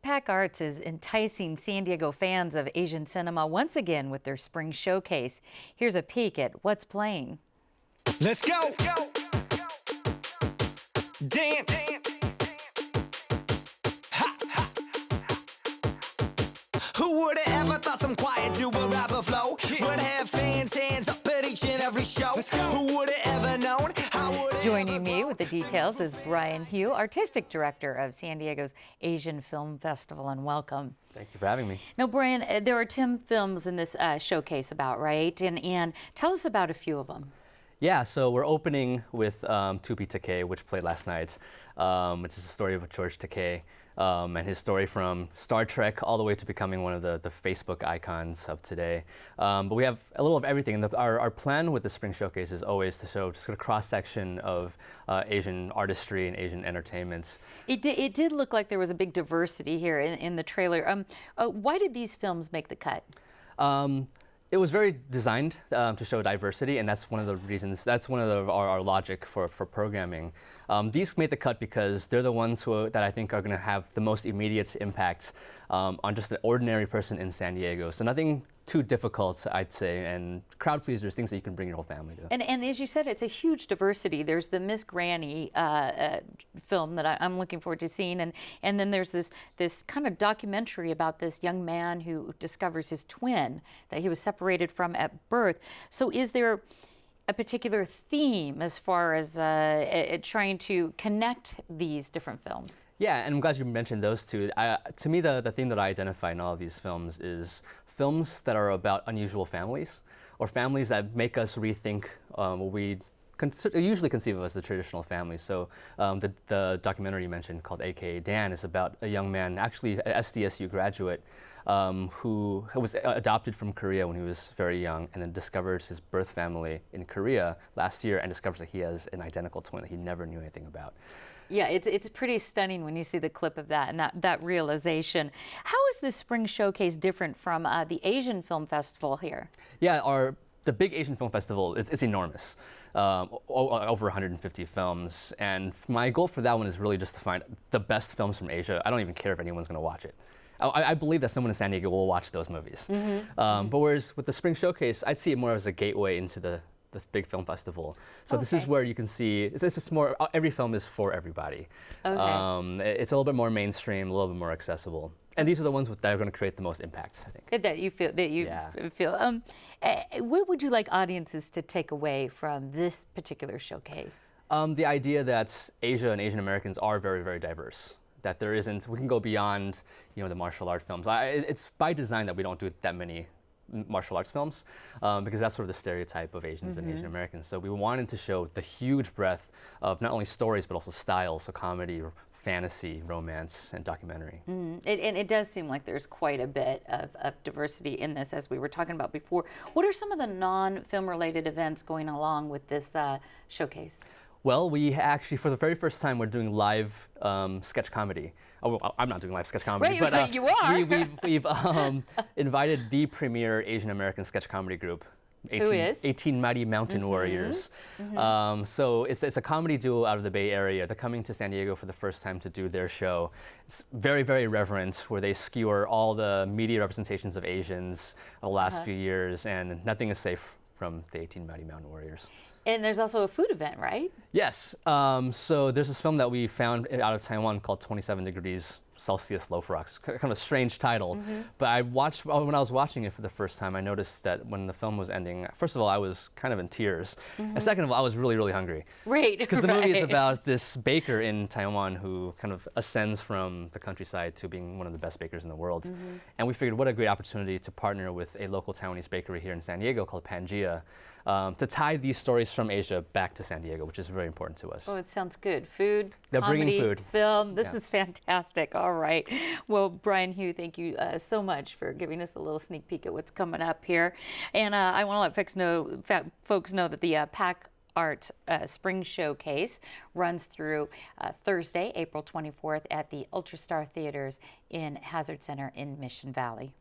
Pac-Arts is enticing San Diego fans of Asian cinema once again with their spring showcase. Here's a peek at what's playing. Let's go! Damn! Ha! Who would have ever thought some quiet duo rapper flow would have fans hands up at each and every show? Who would have ever known? Joining me with the details is Brian Hugh, Artistic Director of San Diego's Asian Film Festival, and welcome. Thank you for having me. Now, Brian, there are 10 films in this showcase about, right? And tell us about a few of them. Yeah, so we're opening with Tupi Takei, which played last night, which is the story of George Takei and his story from Star Trek all the way to becoming one of the Facebook icons of today. But we have a little of everything. And our plan with the Spring Showcase is always to show just a cross-section of Asian artistry and Asian entertainment. It did look like there was a big diversity here in the trailer. Why did these films make the cut? It was very designed to show diversity, and that's one of the reasons, that's one of our logic for programming. These made the cut because they're the ones that I think are going to have the most immediate impact on just an ordinary person in San Diego. So nothing too difficult, I'd say, and crowd pleasers, things that you can bring your whole family to. And as you said, it's a huge diversity. There's the Miss Granny film that I'm looking forward to seeing, and then there's this kind of documentary about this young man who discovers his twin that he was separated from at birth. So is there a particular theme as far as trying to connect these different films? Yeah, and I'm glad you mentioned those two. To me, the theme that I identify in all of these films is films that are about unusual families, or families that make us rethink what we usually conceive of as the traditional family. So the documentary you mentioned called AKA Dan is about a young man, actually an SDSU graduate, who was adopted from Korea when he was very young, and then discovers his birth family in Korea last year and discovers that he has an identical twin that he never knew anything about. Yeah, it's pretty stunning when you see the clip of that and that realization. How is this Spring Showcase different from the Asian Film Festival here? Yeah, the big Asian Film Festival, it's enormous, over 150 films, and my goal for that one is really just to find the best films from Asia. I don't even care if anyone's going to watch it. I believe that someone in San Diego will watch those movies. But whereas with the Spring Showcase, I'd see it more as a gateway into the big film festival. So this is where you can see, it's just more, every film is for everybody. Okay. It's a little bit more mainstream, a little bit more accessible. And these are the ones that are going to create the most impact, I think. That you feel. What would you like audiences to take away from this particular showcase? The idea that Asia and Asian Americans are very, very diverse. That there isn't, we can go beyond, the martial art films. It's by design that we don't do that many martial arts films, because that's sort of the stereotype of Asians and Asian Americans. So we wanted to show the huge breadth of not only stories, but also styles, so comedy, fantasy, romance, and documentary. And it does seem like there's quite a bit of diversity in this, as we were talking about before. What are some of the non-film related events going along with this showcase? Well, we actually, for the very first time, we're doing live sketch comedy. Oh, well, I'm not doing live sketch comedy, right, but you are. We've invited the premier Asian American sketch comedy group, 18 Mighty Mountain Warriors. So it's a comedy duo out of the Bay Area. They're coming to San Diego for the first time to do their show. It's very, very reverent, where they skewer all the media representations of Asians the last few years, and nothing is safe from the 18 Mighty Mountain Warriors. And there's also a food event, right? Yes. So there's this film that we found out of Taiwan called 27 Degrees Celsius Loaf Rocks. Kind of a strange title. But when I was watching it for the first time, I noticed that when the film was ending, first of all, I was kind of in tears. And second of all, I was really, really hungry. Right. Because the movie is about this baker in Taiwan who kind of ascends from the countryside to being one of the best bakers in the world. And we figured what a great opportunity to partner with a local Taiwanese bakery here in San Diego called Pangea, to tie these stories from Asia back to San Diego, which is very important to us. Oh, it sounds good. Food, They're comedy, bringing food. Film. This is fantastic. All right. Well, Brian Hugh, thank you so much for giving us a little sneak peek at what's coming up here. And I want to let folks know that the Pac-Arts Spring Showcase runs through Thursday, April 24th at the Ultrastar Theaters in Hazard Center in Mission Valley.